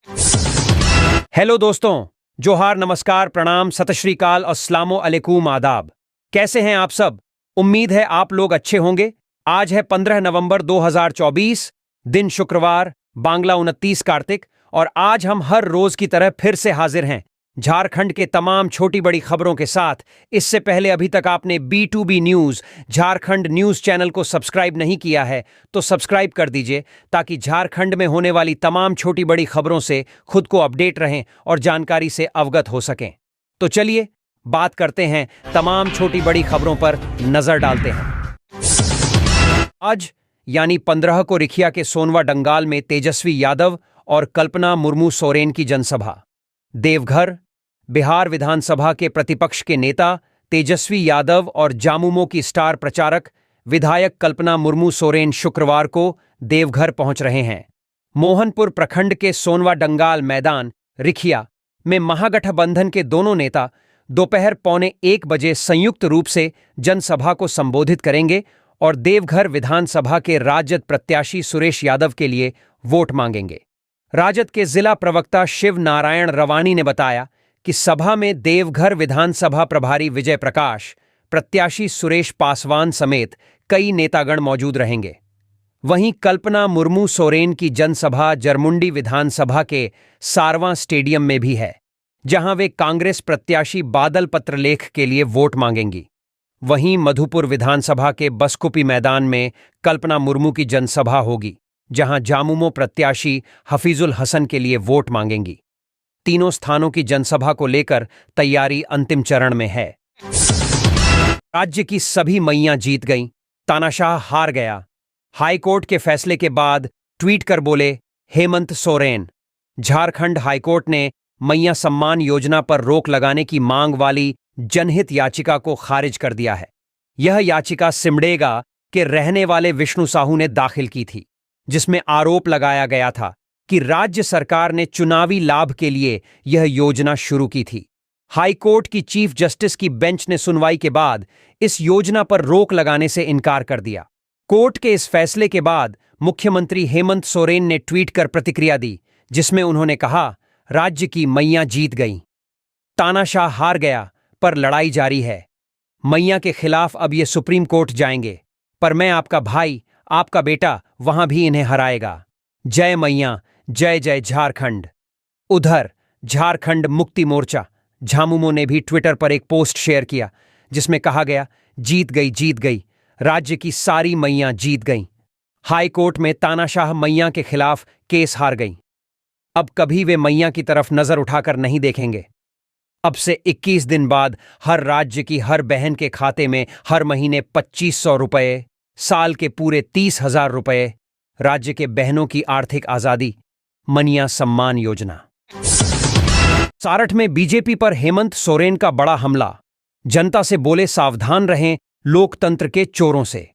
Hello दोस्तों, जोहार, नमस्कार, प्रणाम, सत श्री अकाल, अस्सलामो अलैकुम, आदाब। कैसे हैं आप सब? उम्मीद है आप लोग अच्छे होंगे। आज है 15 नवंबर 2024, दिन शुक्रवार, बांग्ला 29 कार्तिक, और आज हम हर रोज की तरह फिर से हाजिर हैं झारखंड के तमाम छोटी बड़ी खबरों के साथ। इससे पहले अभी तक आपने B2B news Jharkhand news channel को सब्सक्राइब नहीं किया है तो सब्सक्राइब कर दीजिए, ताकि झारखंड में होने वाली तमाम छोटी बड़ी खबरों से खुद को अपडेट रहें और जानकारी से अवगत हो सकें। तो चलिए बात करते हैं, तमाम छोटी बड़ी खबरों पर नजर डालते हैं। आज यानी 15 को रिखिया के सोनवा डंगाल में तेजस्वी यादव और कल्पना मुर्मू सोरेन की जनसभा। देवघर, बिहार विधानसभा के प्रतिपक्ष के नेता तेजस्वी यादव और जामुमो की स्टार प्रचारक विधायक कल्पना मुर्मू सोरेन शुक्रवार को देवघर पहुंच रहे हैं। मोहनपुर प्रखंड के सोनवा डंगाल मैदान रिखिया में महागठबंधन के दोनों नेता दोपहर 12:45 बजे संयुक्त रूप से जनसभा को संबोधित करेंगे और देवघर विधानसभा के राजद प्रत्याशी सुरेश यादव के लिए वोट मांगेंगे। राजद के जिला प्रवक्ता शिव नारायण रवानी ने बताया कि सभा में देवघर विधानसभा प्रभारी विजय प्रकाश, प्रत्याशी सुरेश पासवान समेत कई नेतागण मौजूद रहेंगे। वहीं कल्पना मुर्मू सोरेन की जनसभा जरमुंडी विधानसभा के सारवां स्टेडियम में भी है, जहां वे कांग्रेस प्रत्याशी बादल पत्रलेख के लिए वोट मांगेंगी। वहीं मधुपुर विधानसभा के बसकुपी मैदान में कल्पना मुर्मू की जनसभा होगी, जहां जामुमो प्रत्याशी हफीजुल हसन के लिए वोट मांगेंगी। तीनों स्थानों की जनसभा को लेकर तैयारी अंतिम चरण में है। राज्य की सभी मैयां जीत गईं, तानाशाह हार गया। हाईकोर्ट के फैसले के बाद ट्वीट कर बोले हेमंत सोरेन। झारखंड हाईकोर्ट ने मैया सम्मान योजना पर रोक लगाने की मांग वाली जनहित याचिका को खारिज कर दिया है। यह याचिका सिमडेगा के रहने वाले विष्णु साहू ने दाखिल की थी, जिसमें आरोप लगाया गया था कि राज्य सरकार ने चुनावी लाभ के लिए यह योजना शुरू की थी। हाईकोर्ट की चीफ जस्टिस की बेंच ने सुनवाई के बाद इस योजना पर रोक लगाने से इनकार कर दिया। कोर्ट के इस फैसले के बाद मुख्यमंत्री हेमंत सोरेन ने ट्वीट कर प्रतिक्रिया दी, जिसमें उन्होंने कहा, राज्य की मैयां जीत गईं। तानाशाह हार गया, पर लड़ाई जारी है। मैया के खिलाफ अब ये सुप्रीम कोर्ट जाएंगे, पर मैं आपका भाई, आपका बेटा वहां भी इन्हें हराएगा। जय मैया, जय जय झारखंड। उधर झारखंड मुक्ति मोर्चा झामुमो ने भी ट्विटर पर एक पोस्ट शेयर किया, जिसमें कहा गया, जीत गई, राज्य की सारी मैयां जीत गईं। हाईकोर्ट में तानाशाह मैया के खिलाफ केस हार गईं। अब कभी वे मैया की तरफ नजर उठाकर नहीं देखेंगे। अब से 21 दिन बाद हर राज्य की हर बहन के खाते में हर महीने 2500 रुपये, साल के पूरे 30,000 रुपये। राज्य के बहनों की आर्थिक आजादी, मनिया सम्मान योजना। सारठ में बीजेपी पर हेमंत सोरेन का बड़ा हमला। जनता से बोले सावधान रहें लोकतंत्र के चोरों से।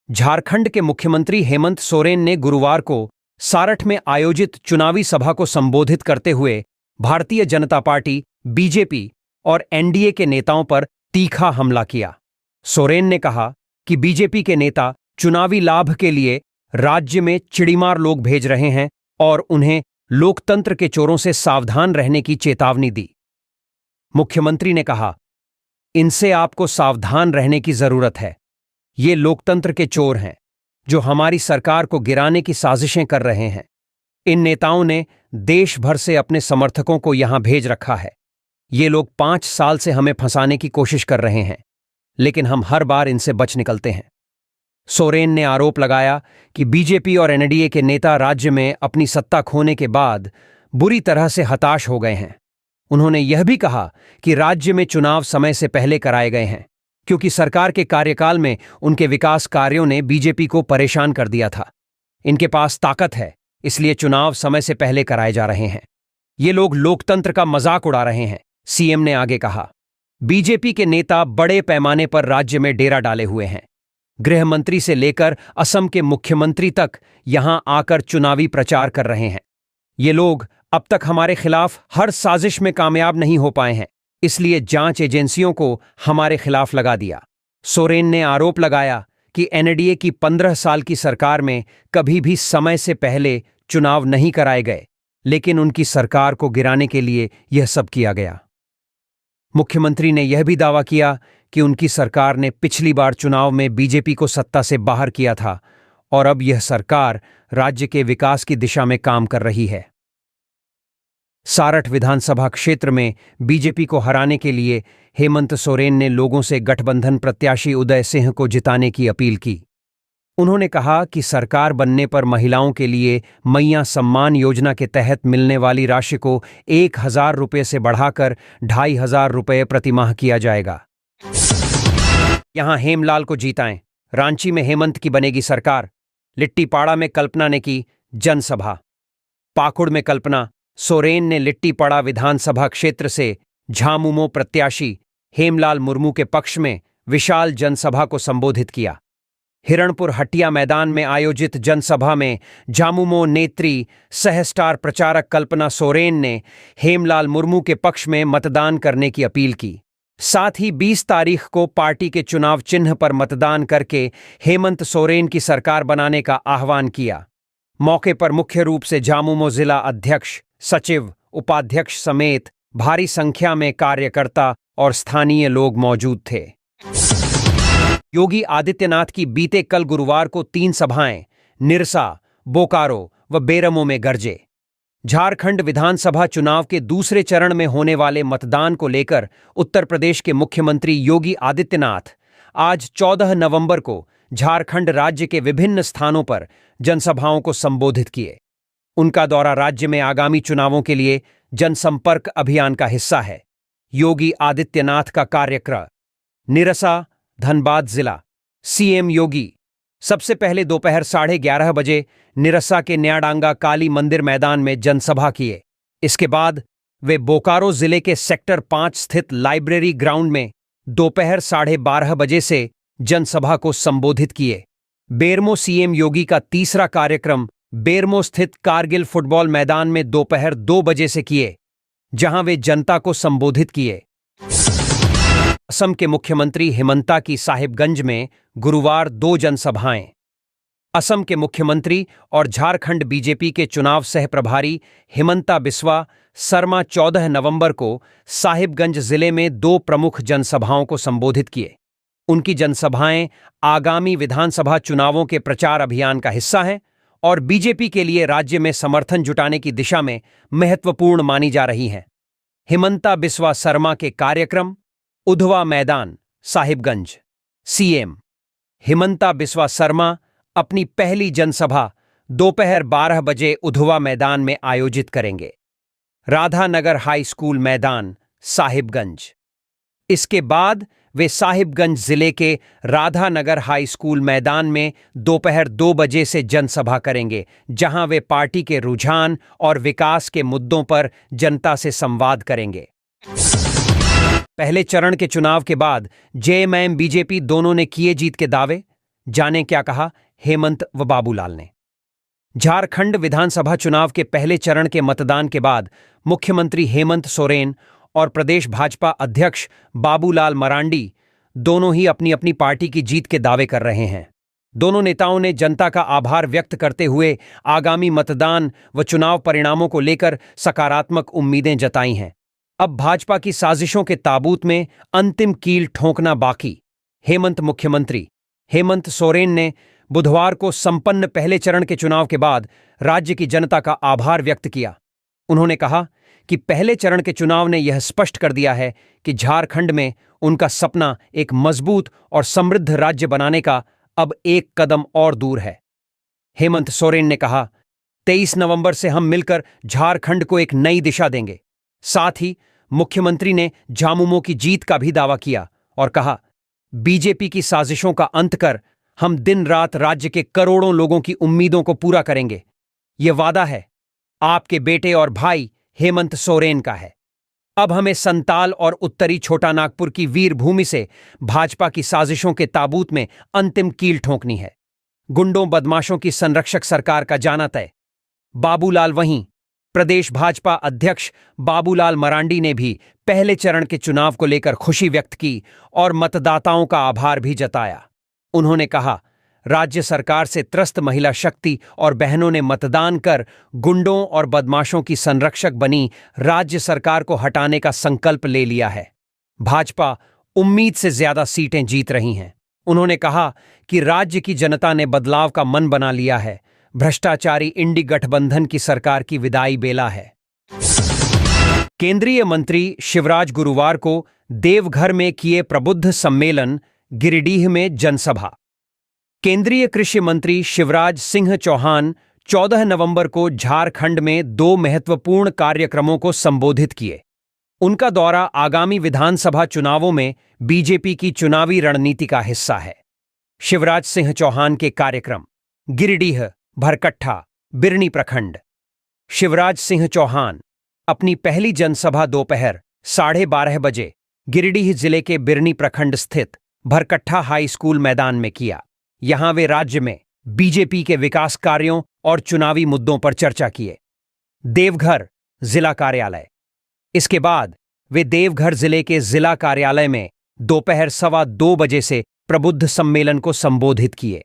झारखंड के मुख्यमंत्री हेमंत सोरेन ने गुरुवार को सारठ में आयोजित चुनावी सभा को संबोधित करते हुए भारतीय जनता पार्टी, बीजेपी और एनडीए के नेताओं पर तीखा हमला किया। सोरेन ने कहा कि बीजेपी के नेता चुनावी लाभ के लिए राज्य में चिड़ीमार लोग भेज रहे हैं और उन्हें लोकतंत्र के चोरों से सावधान रहने की चेतावनी दी। मुख्यमंत्री ने कहा, इनसे आपको सावधान रहने की जरूरत है। ये लोकतंत्र के चोर हैं, जो हमारी सरकार को गिराने की साजिशें कर रहे हैं। इन नेताओं ने देश भर से अपने समर्थकों को यहां भेज रखा है। ये लोग 5 साल से हमें फंसाने की कोशिश कर रहे हैं, लेकिन हम हर बार इनसे बच निकलते हैं। सोरेन ने आरोप लगाया कि बीजेपी और एनडीए के नेता राज्य में अपनी सत्ता खोने के बाद बुरी तरह से हताश हो गए हैं। उन्होंने यह भी कहा कि राज्य में चुनाव समय से पहले कराए गए हैं, क्योंकि सरकार के कार्यकाल में उनके विकास कार्यों ने बीजेपी को परेशान कर दिया था। इनके पास ताकत है, इसलिए चुनाव समय से पहले कराए जा रहे हैं। ये लोग लोकतंत्र का मजाक उड़ा रहे हैं, सीएम ने आगे कहा। बीजेपी के नेता बड़े पैमाने पर राज्य में डेरा डाले हुए हैं। गृह मंत्री से लेकर असम के मुख्यमंत्री तक यहां आकर चुनावी प्रचार कर रहे हैं। ये लोग अब तक हमारे खिलाफ हर साजिश में कामयाब नहीं हो पाए हैं, इसलिए जांच एजेंसियों को हमारे खिलाफ लगा दिया। सोरेन ने आरोप लगाया कि एनडीए की 15 साल की सरकार में कभी भी समय से पहले चुनाव नहीं कराए गए, लेकिन उनकी सरकार को गिराने के लिए यह सब किया गया। मुख्यमंत्री ने यह भी दावा किया कि उनकी सरकार ने पिछली बार चुनाव में बीजेपी को सत्ता से बाहर किया था और अब यह सरकार राज्य के विकास की दिशा में काम कर रही है। सारठ विधानसभा क्षेत्र में बीजेपी को हराने के लिए हेमंत सोरेन ने लोगों से गठबंधन प्रत्याशी उदय सिंह को जिताने की अपील की। उन्होंने कहा कि सरकार बनने पर महिलाओं के लिए मैया सम्मान योजना के तहत मिलने वाली राशि को 1,000 रुपये से बढ़ाकर 2,500 रुपये प्रतिमाह किया जाएगा। यहां हेमलाल को जीताएं, रांची में हेमंत की बनेगी सरकार। लिट्टीपाड़ा में कल्पना ने की जनसभा। पाकुड़ में कल्पना सोरेन ने लिट्टीपाड़ा विधानसभा क्षेत्र से झामुमो प्रत्याशी हेमलाल मुर्मू के पक्ष में विशाल जनसभा को संबोधित किया। हिरणपुर हटिया मैदान में आयोजित जनसभा में झामुमो नेत्री सह स्टार प्रचारक कल्पना सोरेन ने हेमलाल मुर्मू के पक्ष में मतदान करने की अपील की। साथ ही 20 तारीख को पार्टी के चुनाव चिन्ह पर मतदान करके हेमंत सोरेन की सरकार बनाने का आह्वान किया। मौके पर मुख्य रूप से झामुमो जिला अध्यक्ष, सचिव, उपाध्यक्ष समेत भारी संख्या में कार्यकर्ता और स्थानीय लोग मौजूद थे। योगी आदित्यनाथ की बीते कल गुरुवार को 3 सभाएं निरसा, बोकारो व बेरमो में गरजे। झारखंड विधानसभा चुनाव के दूसरे चरण में होने वाले मतदान को लेकर उत्तर प्रदेश के मुख्यमंत्री योगी आदित्यनाथ आज 14 नवंबर को झारखंड राज्य के विभिन्न स्थानों पर जनसभाओं को संबोधित किए। उनका दौरा राज्य में आगामी चुनावों के लिए जनसंपर्क अभियान का हिस्सा है। योगी आदित्यनाथ का कार्यक्रम निरसा, धनबाद जिला। सीएम योगी सबसे पहले दोपहर 11:30 बजे निरसा के न्याडांगा काली मंदिर मैदान में जनसभा किए। इसके बाद वे बोकारो जिले के सेक्टर 5 स्थित लाइब्रेरी ग्राउंड में दोपहर 12:30 बजे से जनसभा को संबोधित किए। बेरमो सीएम योगी का तीसरा कार्यक्रम बेरमो स्थित कारगिल फुटबॉल मैदान में दोपहर 2 बजे से किए, जहां वे जनता को संबोधित किए। असम के मुख्यमंत्री हिमंता की साहिबगंज में गुरुवार 2 जनसभाएं। असम के मुख्यमंत्री और झारखंड बीजेपी के चुनाव सह प्रभारी हिमंता बिस्वा शर्मा 14 नवंबर को साहिबगंज जिले में 2 प्रमुख जनसभाओं को संबोधित किए। उनकी जनसभाएं आगामी विधानसभा चुनावों के प्रचार अभियान का हिस्सा हैं और बीजेपी के लिए राज्य में समर्थन जुटाने की दिशा में महत्वपूर्ण मानी जा रही हैं। हिमंता बिस्वा शर्मा के कार्यक्रम उधवा मैदान, साहिबगंज। सीएम हिमंता बिस्वा शर्मा अपनी पहली जनसभा दोपहर 12 बजे उधवा मैदान में आयोजित करेंगे। राधानगर हाई स्कूल मैदान, साहिबगंज। इसके बाद वे साहिबगंज जिले के राधानगर हाई स्कूल मैदान में दोपहर 2 बजे से जनसभा करेंगे, जहां वे पार्टी के रुझान और विकास के मुद्दों पर जनता से संवाद करेंगे। पहले चरण के चुनाव के बाद जेएमएम बीजेपी दोनों ने किए जीत के दावे। जाने क्या कहा हेमंत व बाबूलाल ने। झारखंड विधानसभा चुनाव के पहले चरण के मतदान के बाद मुख्यमंत्री हेमंत सोरेन और प्रदेश भाजपा अध्यक्ष बाबूलाल मरांडी दोनों ही अपनी अपनी पार्टी की जीत के दावे कर रहे हैं। दोनों नेताओं ने जनता का आभार व्यक्त करते हुए आगामी मतदान व चुनाव परिणामों को लेकर सकारात्मक उम्मीदें जताई हैं। अब भाजपा की साजिशों के ताबूत में अंतिम कील ठोंकना बाकी। मुख्यमंत्री हेमंत सोरेन ने बुधवार को संपन्न पहले चरण के चुनाव के बाद राज्य की जनता का आभार व्यक्त किया। उन्होंने कहा कि पहले चरण के चुनाव ने यह स्पष्ट कर दिया है कि झारखंड में उनका सपना एक मजबूत और समृद्ध राज्य बनाने का अब एक कदम और दूर है। हेमंत सोरेन ने कहा, 23 नवंबर से हम मिलकर झारखंड को एक नई दिशा देंगे। साथ ही मुख्यमंत्री ने झामुमो की जीत का भी दावा किया और कहा, बीजेपी की साजिशों का अंत कर हम दिन रात राज्य के करोड़ों लोगों की उम्मीदों को पूरा करेंगे। यह वादा है आपके बेटे और भाई हेमंत सोरेन का है। अब हमें संताल और उत्तरी छोटा नागपुर की वीर भूमि से भाजपा की साजिशों के ताबूत में अंतिम कील ठोंकनी है। गुंडों बदमाशों की संरक्षक सरकार का जाना तय। बाबूलाल वहीं प्रदेश भाजपा अध्यक्ष बाबूलाल मरांडी ने भी पहले चरण के चुनाव को लेकर खुशी व्यक्त की और मतदाताओं का आभार भी जताया। उन्होंने कहा, राज्य सरकार से त्रस्त महिला शक्ति और बहनों ने मतदान कर गुंडों और बदमाशों की संरक्षक बनी राज्य सरकार को हटाने का संकल्प ले लिया है। भाजपा उम्मीद से ज्यादा सीटें जीत रही हैं। उन्होंने कहा कि राज्य की जनता ने बदलाव का मन बना लिया है। भ्रष्टाचारी इंडी गठबंधन की सरकार की विदाई बेला है। केंद्रीय मंत्री शिवराज गुरुवार को देवघर में किए प्रबुद्ध सम्मेलन, गिरिडीह में जनसभा। केंद्रीय कृषि मंत्री शिवराज सिंह चौहान 14 नवंबर को झारखंड में 2 महत्वपूर्ण कार्यक्रमों को संबोधित किए। उनका दौरा आगामी विधानसभा चुनावों में बीजेपी की चुनावी रणनीति का हिस्सा है। शिवराज सिंह चौहान के कार्यक्रम, गिरिडीह, भरकट्ठा, बिरनी प्रखंड। शिवराज सिंह चौहान अपनी पहली जनसभा दोपहर 12:30 बजे गिरिडीह जिले के बिरनी प्रखंड स्थित भरकट्ठा हाई स्कूल मैदान में किया। यहां वे राज्य में बीजेपी के विकास कार्यों और चुनावी मुद्दों पर चर्चा किए। देवघर जिला कार्यालय। इसके बाद वे देवघर जिले के जिला कार्यालय में दोपहर 2:15 बजे से प्रबुद्ध सम्मेलन को संबोधित किए।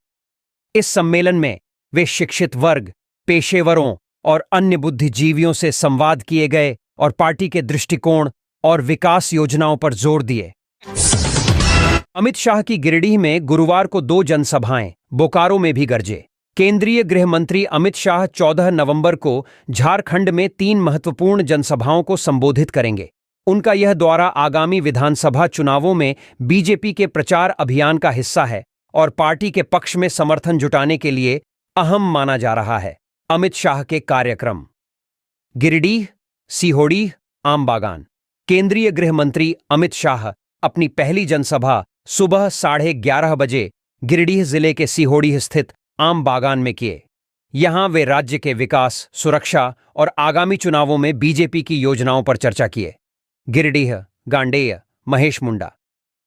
इस सम्मेलन में वे शिक्षित वर्ग, पेशेवरों और अन्य बुद्धिजीवियों से संवाद किए गए और पार्टी के दृष्टिकोण और विकास योजनाओं पर जोर दिए। अमित शाह की गिरिडीह में गुरुवार को 2 जनसभाएं, बोकारो में भी गरजे। केंद्रीय गृह मंत्री अमित शाह 14 नवंबर को झारखंड में 3 महत्वपूर्ण जनसभाओं को संबोधित करेंगे। उनका यह दौरा आगामी विधानसभा चुनावों में बीजेपी के प्रचार अभियान का हिस्सा है और पार्टी के पक्ष में समर्थन जुटाने के लिए अहम माना जा रहा है। अमित शाह के कार्यक्रम, गिरिडीह, सिहोड़ी, आमबागान। केंद्रीय गृह मंत्री अमित शाह अपनी पहली जनसभा सुबह 11:30 बजे गिरिडीह जिले के सिहोड़ी स्थित आम बागान में किए। यहां वे राज्य के विकास, सुरक्षा और आगामी चुनावों में बीजेपी की योजनाओं पर चर्चा किए। गिरिडीह, गांडेय, महेश मुंडा।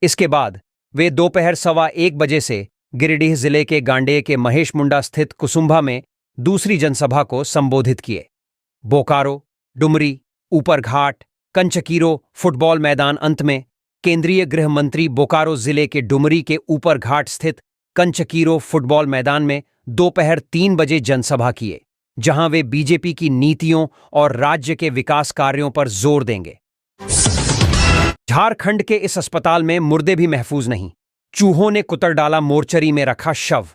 इसके बाद वे दोपहर 1:15 बजे से गिरिडीह जिले के गांडेय के महेश मुंडा स्थित कुसुम्भा में दूसरी जनसभा को संबोधित किए। बोकारो, डुमरी, ऊपरघाट, कंचकीरो फुटबॉल मैदान। अंत में केंद्रीय गृह मंत्री बोकारो जिले के डुमरी के ऊपरघाट स्थित कंचकीरो फुटबॉल मैदान में दोपहर 3 बजे जनसभा किए, जहां वे बीजेपी की नीतियों और राज्य के विकास कार्यों पर जोर देंगे। झारखंड के इस अस्पताल में मुर्दे भी महफूज नहीं, चूहों ने कुतर डाला मोर्चरी में रखा शव।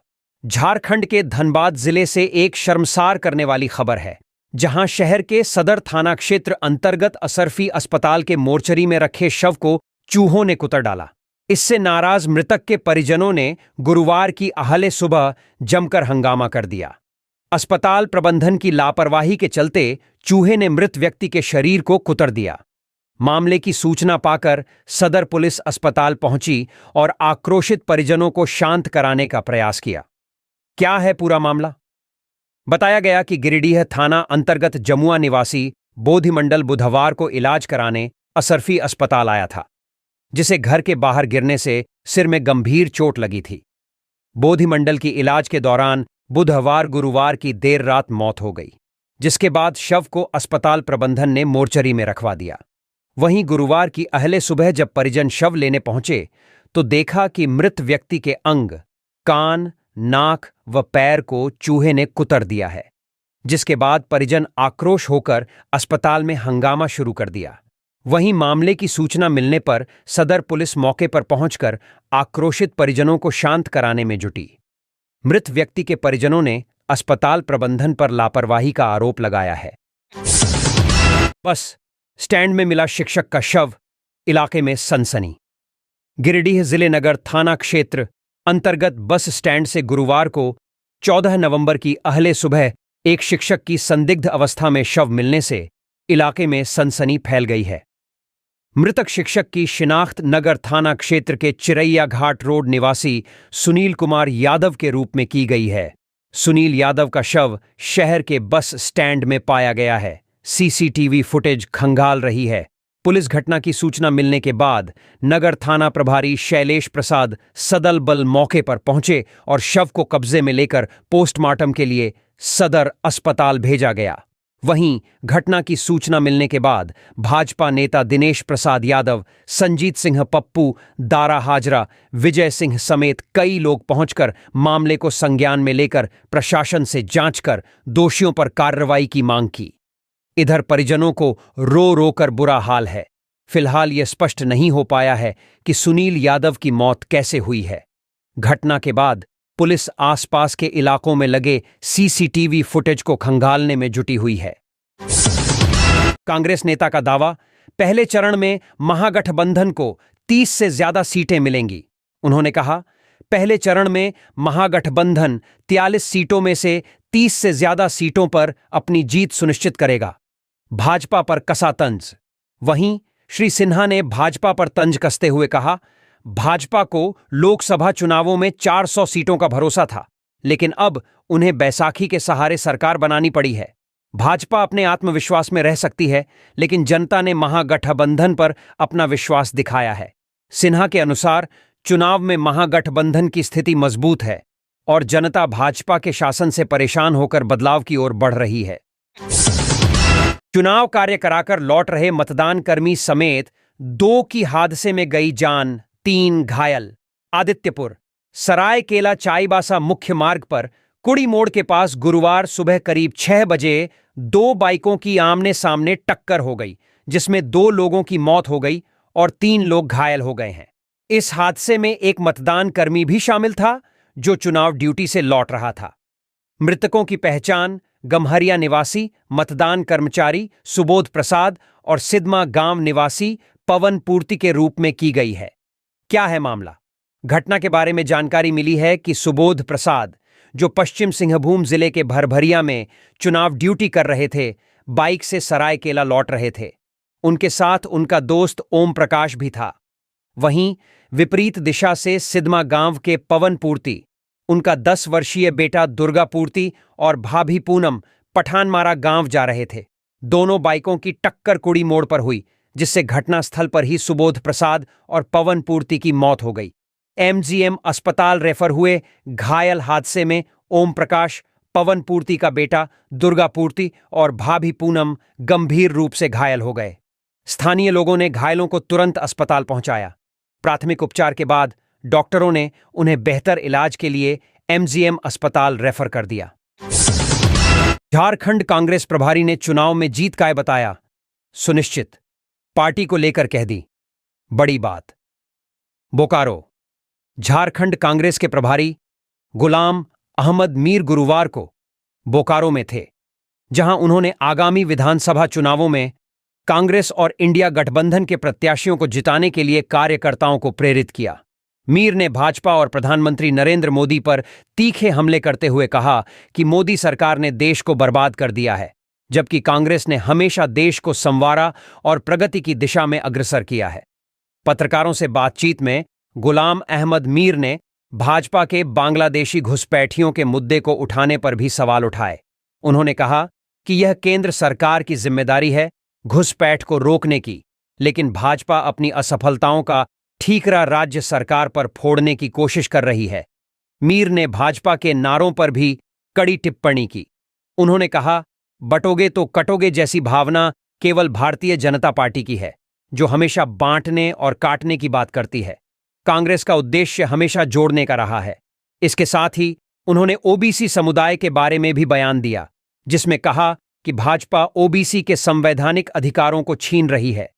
झारखंड के धनबाद जिले से एक शर्मसार करने वाली खबर है, जहां शहर के सदर थाना क्षेत्र अंतर्गत असरफी अस्पताल के मोर्चरी में रखे शव को चूहों ने कुतर डाला। इससे नाराज मृतक के परिजनों ने गुरुवार की आहले सुबह जमकर हंगामा कर दिया। अस्पताल प्रबंधन की लापरवाही के चलते चूहे ने मृत व्यक्ति के शरीर को कुतर दिया। मामले की सूचना पाकर सदर पुलिस अस्पताल पहुंची और आक्रोशित परिजनों को शांत कराने का प्रयास किया। क्या है पूरा मामला? बताया गया कि गिरिडीह थाना अंतर्गत जमुआ निवासी बोधिमंडल बुधवार को इलाज कराने असरफी अस्पताल आया था, जिसे घर के बाहर गिरने से सिर में गंभीर चोट लगी थी। बोधिमंडल की इलाज के दौरान बुधवार गुरुवार की देर रात मौत हो गई, जिसके बाद शव को अस्पताल प्रबंधन ने मोर्चरी में रखवा दिया। वहीं गुरुवार की अहले सुबह जब परिजन शव लेने पहुंचे तो देखा कि मृत व्यक्ति के अंग, कान, नाक व पैर को चूहे ने कुतर दिया है, जिसके बाद परिजन आक्रोश होकर अस्पताल में हंगामा शुरू कर दिया। वहीं मामले की सूचना मिलने पर सदर पुलिस मौके पर पहुंचकर आक्रोशित परिजनों को शांत कराने में जुटी। मृत व्यक्ति के परिजनों ने अस्पताल प्रबंधन पर लापरवाही का आरोप लगाया है। बस स्टैंड में मिला शिक्षक का शव, इलाके में सनसनी। गिरिडीह जिले नगर थाना क्षेत्र अंतर्गत बस स्टैंड से गुरुवार को 14 नवंबर की अहले सुबह एक शिक्षक की संदिग्ध अवस्था में शव मिलने से इलाके में सनसनी फैल गई है। मृतक शिक्षक की शिनाख्त नगर थाना क्षेत्र के चिरैया घाट रोड निवासी सुनील कुमार यादव के रूप में की गई है। सुनील यादव का शव शहर के बस स्टैंड में पाया गया है। सीसीटीवी फुटेज खंगाल रही है। पुलिस घटना की सूचना मिलने के बाद नगर थाना प्रभारी शैलेश प्रसाद सदल बल मौके पर पहुंचे और शव को कब्जे में लेकर पोस्टमार्टम के लिए सदर अस्पताल भेजा गया। वहीं घटना की सूचना मिलने के बाद भाजपा नेता दिनेश प्रसाद यादव, संजीत सिंह पप्पू, दारा हाजरा, विजय सिंह समेत कई लोग पहुंचकर मामले को संज्ञान में लेकर प्रशासन से जांच कर दोषियों पर कार्रवाई की मांग की। इधर परिजनों को रो रो कर बुरा हाल है। फिलहाल यह स्पष्ट नहीं हो पाया है कि सुनील यादव की मौत कैसे हुई है। घटना के बाद पुलिस आसपास के इलाकों में लगे सीसीटीवी फुटेज को खंगालने में जुटी हुई है। कांग्रेस नेता का दावा, पहले चरण में महागठबंधन को 30 से ज्यादा सीटें मिलेंगी। उन्होंने कहा, पहले चरण में महागठबंधन 43 सीटों में से 30 से ज्यादा सीटों पर अपनी जीत सुनिश्चित करेगा। भाजपा पर कसा तंज। वहीं श्री सिन्हा ने भाजपा पर तंज कसते हुए कहा, भाजपा को लोकसभा चुनावों में 400 सीटों का भरोसा था, लेकिन अब उन्हें बैसाखी के सहारे सरकार बनानी पड़ी है। भाजपा अपने आत्मविश्वास में रह सकती है, लेकिन जनता ने महागठबंधन पर अपना विश्वास दिखाया है। सिन्हा के अनुसार चुनाव में महागठबंधन की स्थिति मजबूत है और जनता भाजपा के शासन से परेशान होकर बदलाव की ओर बढ़ रही है। चुनाव कार्य कराकर लौट रहे मतदान कर्मी समेत 2 की हादसे में गई जान, 3 घायल। आदित्यपुर सरायकेला चाईबासा मुख्य मार्ग पर कुड़ी मोड़ के पास गुरुवार सुबह करीब 6 बजे 2 बाइकों की आमने सामने टक्कर हो गई, जिसमें 2 लोगों की मौत हो गई और 3 लोग घायल हो गए हैं। इस हादसे में एक मतदान कर्मी भी शामिल था, जो चुनाव ड्यूटी से लौट रहा था। मृतकों की पहचान गम्हरिया निवासी मतदान कर्मचारी सुबोध प्रसाद और सिदमा गांव निवासी पवन पूर्ति के रूप में की गई है। क्या है मामला? घटना के बारे में जानकारी मिली है कि सुबोध प्रसाद, जो पश्चिम सिंहभूम जिले के भरभरिया में चुनाव ड्यूटी कर रहे थे, बाइक से सरायकेला लौट रहे थे। उनके साथ उनका दोस्त ओम प्रकाश भी था। वहीं विपरीत दिशा से सिदमा गांव के पवन पूर्ति, उनका 10 वर्षीय बेटा दुर्गा पूर्ति और भाभी पूनम पठानमारा गांव जा रहे थे। दोनों बाइकों की टक्कर कुड़ी मोड़ पर हुई, जिससे घटनास्थल पर ही सुबोध प्रसाद और पवन पूर्ति की मौत हो गई। एमजीएम अस्पताल रेफर हुए घायल हादसे में ओम प्रकाश, पवन पूर्ति का बेटा दुर्गा पूर्ति और भाभी पूनम गंभीर रूप से घायल हो गए। स्थानीय लोगों ने घायलों को तुरंत अस्पताल पहुंचाया। प्राथमिक उपचार के बाद डॉक्टरों ने उन्हें बेहतर इलाज के लिए एमजीएम अस्पताल रेफर कर दिया। झारखंड कांग्रेस प्रभारी ने चुनाव में जीत का बताया सुनिश्चित, पार्टी को लेकर कह दी बड़ी बात। बोकारो झारखंड कांग्रेस के प्रभारी गुलाम अहमद मीर गुरुवार को बोकारो में थे, जहां उन्होंने आगामी विधानसभा चुनावों में कांग्रेस और इंडिया गठबंधन के प्रत्याशियों को जिताने के लिए कार्यकर्ताओं को प्रेरित किया। मीर ने भाजपा और प्रधानमंत्री नरेंद्र मोदी पर तीखे हमले करते हुए कहा कि मोदी सरकार ने देश को बर्बाद कर दिया है, जबकि कांग्रेस ने हमेशा देश को संवारा और प्रगति की दिशा में अग्रसर किया है। पत्रकारों से बातचीत में गुलाम अहमद मीर ने भाजपा के बांग्लादेशी घुसपैठियों के मुद्दे को उठाने पर भी सवाल उठाए। उन्होंने कहा कि यह केंद्र सरकार की जिम्मेदारी है घुसपैठ को रोकने की, लेकिन भाजपा अपनी असफलताओं का ठीकरा राज्य सरकार पर फोड़ने की कोशिश कर रही है। मीर ने भाजपा के नारों पर भी कड़ी टिप्पणी की। उन्होंने कहा, बटोगे तो कटोगे जैसी भावना केवल भारतीय जनता पार्टी की है, जो हमेशा बांटने और काटने की बात करती है। कांग्रेस का उद्देश्य हमेशा जोड़ने का रहा है। इसके साथ ही उन्होंने ओबीसी समुदाय के बारे में भी बयान दिया, जिसमें कहा कि भाजपा ओबीसी के संवैधानिक अधिकारों को छीन रही है।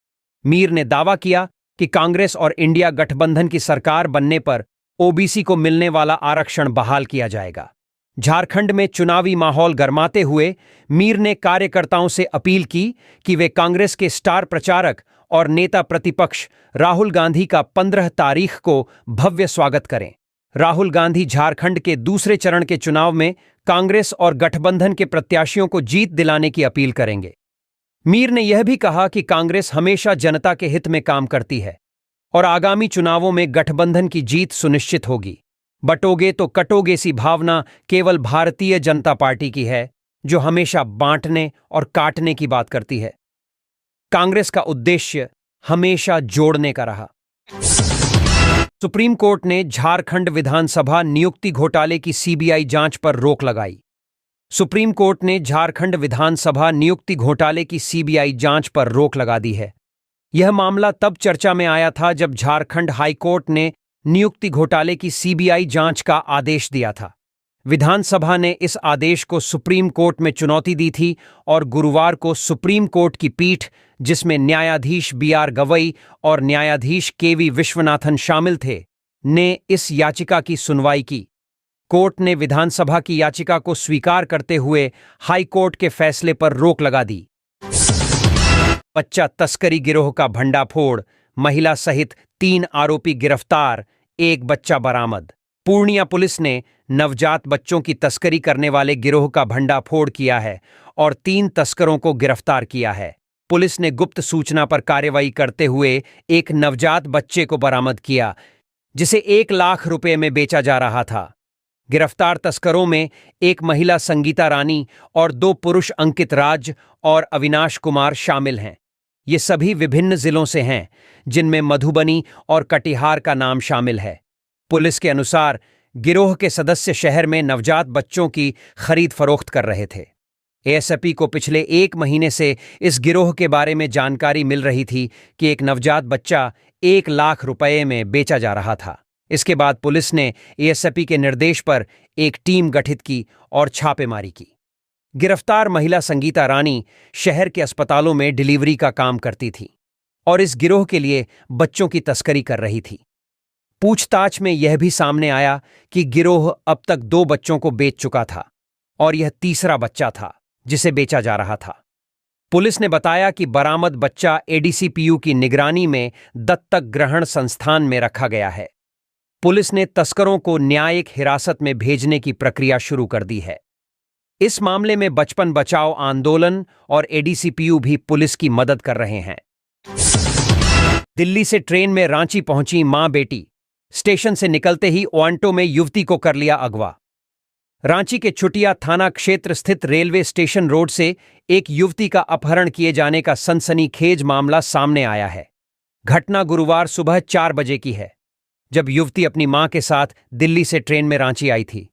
मीर ने दावा किया कि कांग्रेस और इंडिया गठबंधन की सरकार बनने पर ओबीसी को मिलने वाला आरक्षण बहाल किया जाएगा। झारखंड में चुनावी माहौल गरमाते हुए मीर ने कार्यकर्ताओं से अपील की कि वे कांग्रेस के स्टार प्रचारक और नेता प्रतिपक्ष राहुल गांधी का 15 तारीख को भव्य स्वागत करें। राहुल गांधी झारखंड के दूसरे चरण के चुनाव में कांग्रेस और गठबंधन के प्रत्याशियों को जीत दिलाने की अपील करेंगे। मीर ने यह भी कहा कि कांग्रेस हमेशा जनता के हित में काम करती है और आगामी चुनावों में गठबंधन की जीत सुनिश्चित होगी। बटोगे तो कटोगे सी भावना केवल भारतीय जनता पार्टी की है, जो हमेशा बांटने और काटने की बात करती है। कांग्रेस का उद्देश्य हमेशा जोड़ने का रहा। सुप्रीम कोर्ट ने झारखंड विधानसभा नियुक्ति घोटाले की सीबीआई जांच पर रोक लगाई। सुप्रीम कोर्ट ने झारखंड विधानसभा नियुक्ति घोटाले की सीबीआई जांच पर रोक लगा दी है। यह मामला तब चर्चा में आया था जब झारखंड हाईकोर्ट ने नियुक्ति घोटाले की सीबीआई जांच का आदेश दिया था। विधानसभा ने इस आदेश को सुप्रीम कोर्ट में चुनौती दी थी और गुरुवार को सुप्रीम कोर्ट की पीठ, जिसमें न्यायाधीश बीआर गवई और न्यायाधीश केवी विश्वनाथन शामिल थे, ने इस याचिका की सुनवाई की। कोर्ट ने विधानसभा की याचिका को स्वीकार करते हुए हाई कोर्ट के फैसले पर रोक लगा दी। बच्चा तस्करी गिरोह का भंडाफोड़, महिला सहित 3 आरोपी गिरफ्तार, 1 बच्चा बरामद। पूर्णिया पुलिस ने नवजात बच्चों की तस्करी करने वाले गिरोह का भंडाफोड़ किया है और 3 तस्करों को गिरफ्तार किया है। पुलिस ने गुप्त सूचना पर कार्रवाई करते हुए एक नवजात बच्चे को बरामद किया, जिसे 1 लाख रुपए में बेचा जा रहा था। गिरफ्तार तस्करों में एक महिला संगीता रानी और 2 पुरुष अंकित राज और अविनाश कुमार शामिल हैं। ये सभी विभिन्न जिलों से हैं, जिनमें मधुबनी और कटिहार का नाम शामिल है। पुलिस के अनुसार गिरोह के सदस्य शहर में नवजात बच्चों की खरीद फरोख्त कर रहे थे। एएसपी को पिछले 1 महीने से इस गिरोह के बारे में जानकारी मिल रही थी कि एक नवजात बच्चा 1 लाख रुपए में बेचा जा रहा था। इसके बाद पुलिस ने एएसपी के निर्देश पर एक टीम गठित की और छापेमारी की। गिरफ्तार महिला संगीता रानी शहर के अस्पतालों में डिलीवरी का काम करती थी और इस गिरोह के लिए बच्चों की तस्करी कर रही थी। पूछताछ में यह भी सामने आया कि गिरोह अब तक 2 बच्चों को बेच चुका था और यह तीसरा बच्चा था जिसे बेचा जा रहा था। पुलिस ने बताया कि बरामद बच्चा एडीसीपीयू की निगरानी में दत्तक ग्रहण संस्थान में रखा गया है। पुलिस ने तस्करों को न्यायिक हिरासत में भेजने की प्रक्रिया शुरू कर दी है। इस मामले में बचपन बचाओ आंदोलन और एडीसीपीयू भी पुलिस की मदद कर रहे हैं। दिल्ली से ट्रेन में रांची पहुंची मां बेटी, स्टेशन से निकलते ही ऑटो में युवती को कर लिया अगवा। रांची के छुटिया थाना क्षेत्र स्थित रेलवे स्टेशन रोड से एक युवती का अपहरण किए जाने का सनसनीखेज मामला सामने आया है। घटना गुरुवार सुबह 4 बजे की है, जब युवती अपनी मां के साथ दिल्ली से ट्रेन में रांची आई थी।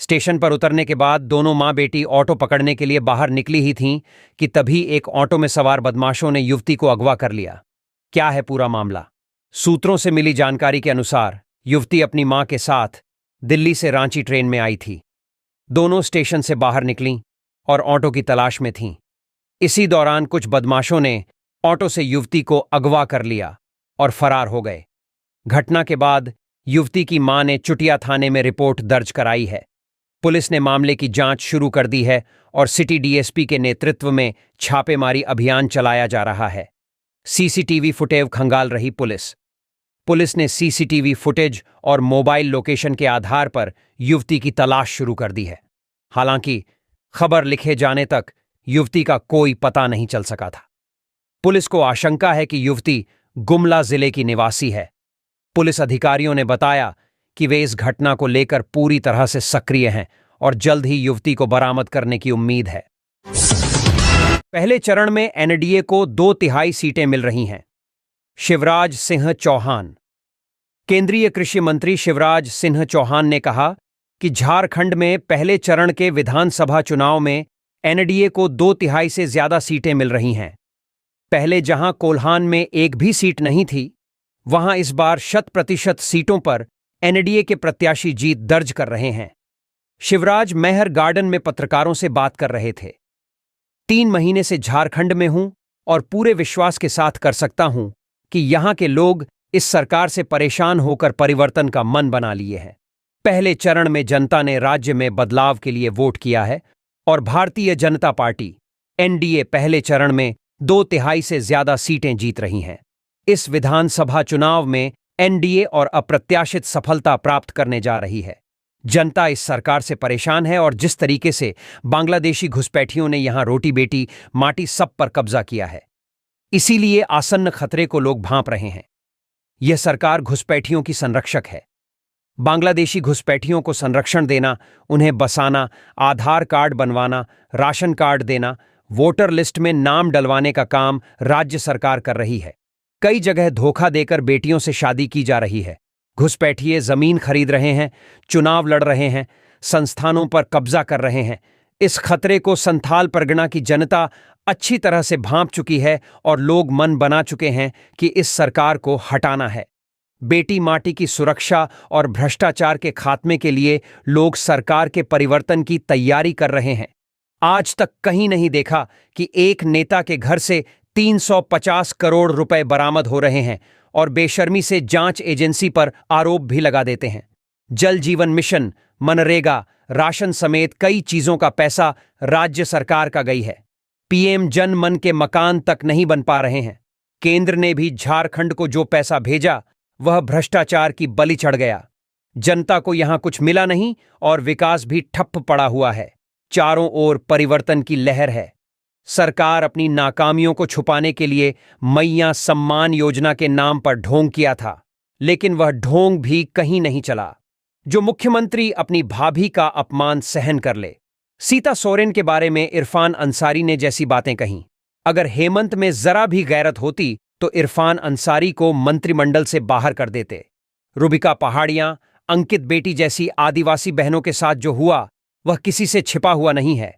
स्टेशन पर उतरने के बाद दोनों मां बेटी ऑटो पकड़ने के लिए बाहर निकली ही थीं कि तभी एक ऑटो में सवार बदमाशों ने युवती को अगवा कर लिया। क्या है पूरा मामला? सूत्रों से मिली जानकारी के अनुसार युवती अपनी मां के साथ दिल्ली से रांची ट्रेन में आई थी। दोनों स्टेशन से बाहर निकलीं और ऑटो की तलाश में थीं। इसी दौरान कुछ बदमाशों ने ऑटो से युवती को अगवा कर लिया और फरार हो गए। घटना के बाद युवती की मां ने चुटिया थाने में रिपोर्ट दर्ज कराई है। पुलिस ने मामले की जांच शुरू कर दी है और सिटी डीएसपी के नेतृत्व में छापेमारी अभियान चलाया जा रहा है। सीसीटीवी फुटेज खंगाल रही पुलिस। पुलिस ने सीसीटीवी फुटेज और मोबाइल लोकेशन के आधार पर युवती की तलाश शुरू कर दी है। हालांकि खबर लिखे जाने तक युवती का कोई पता नहीं चल सका था। पुलिस को आशंका है कि युवती गुमला जिले की निवासी है। पुलिस अधिकारियों ने बताया कि वे इस घटना को लेकर पूरी तरह से सक्रिय हैं और जल्द ही युवती को बरामद करने की उम्मीद है। पहले चरण में एनडीए को 2/3 सीटें मिल रही हैं। शिवराज सिंह चौहान। केंद्रीय कृषि मंत्री शिवराज सिंह चौहान ने कहा कि झारखंड में पहले चरण के विधानसभा चुनाव में एनडीए को 2/3 से ज्यादा सीटें मिल रही हैं। पहले जहां कोल्हान में एक भी सीट नहीं थी, वहां इस बार 100% सीटों पर एनडीए के प्रत्याशी जीत दर्ज कर रहे हैं। शिवराज मेहर गार्डन में पत्रकारों से बात कर रहे थे। 3 महीने से झारखंड में हूं और पूरे विश्वास के साथ कर सकता हूं कि यहां के लोग इस सरकार से परेशान होकर परिवर्तन का मन बना लिए हैं। पहले चरण में जनता ने राज्य में बदलाव के लिए वोट किया है और भारतीय जनता पार्टी एनडीए पहले चरण में 2/3 से ज्यादा सीटें जीत रही हैं। इस विधानसभा चुनाव में एनडीए और अप्रत्याशित सफलता प्राप्त करने जा रही है। जनता इस सरकार से परेशान है और जिस तरीके से बांग्लादेशी घुसपैठियों ने यहां रोटी बेटी माटी सब पर कब्जा किया है, इसीलिए आसन्न खतरे को लोग भांप रहे हैं। यह सरकार घुसपैठियों की संरक्षक है। बांग्लादेशी घुसपैठियों को संरक्षण देना, उन्हें बसाना, आधार कार्ड बनवाना, राशन कार्ड देना, वोटर लिस्ट में नाम डलवाने का काम राज्य सरकार कर रही है। कई जगह धोखा देकर बेटियों से शादी की जा रही है। घुसपैठिए जमीन खरीद रहे हैं, चुनाव लड़ रहे हैं, संस्थानों पर कब्जा कर रहे हैं। इस खतरे को संथाल परगना की जनता अच्छी तरह से भांप चुकी है और लोग मन बना चुके हैं कि इस सरकार को हटाना है। बेटी माटी की सुरक्षा और भ्रष्टाचार के खात्मे के लिए लोग सरकार के परिवर्तन की तैयारी कर रहे हैं। आज तक कहीं नहीं देखा कि एक नेता के घर से 350 करोड़ रुपए बरामद हो रहे हैं और बेशर्मी से जांच एजेंसी पर आरोप भी लगा देते हैं। जल जीवन मिशन, मनरेगा, राशन समेत कई चीजों का पैसा राज्य सरकार का गई है। पीएम जन मन के मकान तक नहीं बन पा रहे हैं। केंद्र ने भी झारखंड को जो पैसा भेजा वह भ्रष्टाचार की बलि चढ़ गया। जनता को यहां कुछ मिला नहीं और विकास भी ठप्प पड़ा हुआ है। चारों ओर परिवर्तन की लहर है। सरकार अपनी नाकामियों को छुपाने के लिए मैया सम्मान योजना के नाम पर ढोंग किया था, लेकिन वह ढोंग भी कहीं नहीं चला। जो मुख्यमंत्री अपनी भाभी का अपमान सहन कर ले। सीता सोरेन के बारे में इरफान अंसारी ने जैसी बातें कहीं। अगर हेमंत में जरा भी गैरत होती तो इरफान अंसारी को मंत्रिमंडल से बाहर कर देते। रुबिका पहाड़ियां, अंकित बेटी जैसी आदिवासी बहनों के साथ जो हुआ वह किसी से छिपा हुआ नहीं है।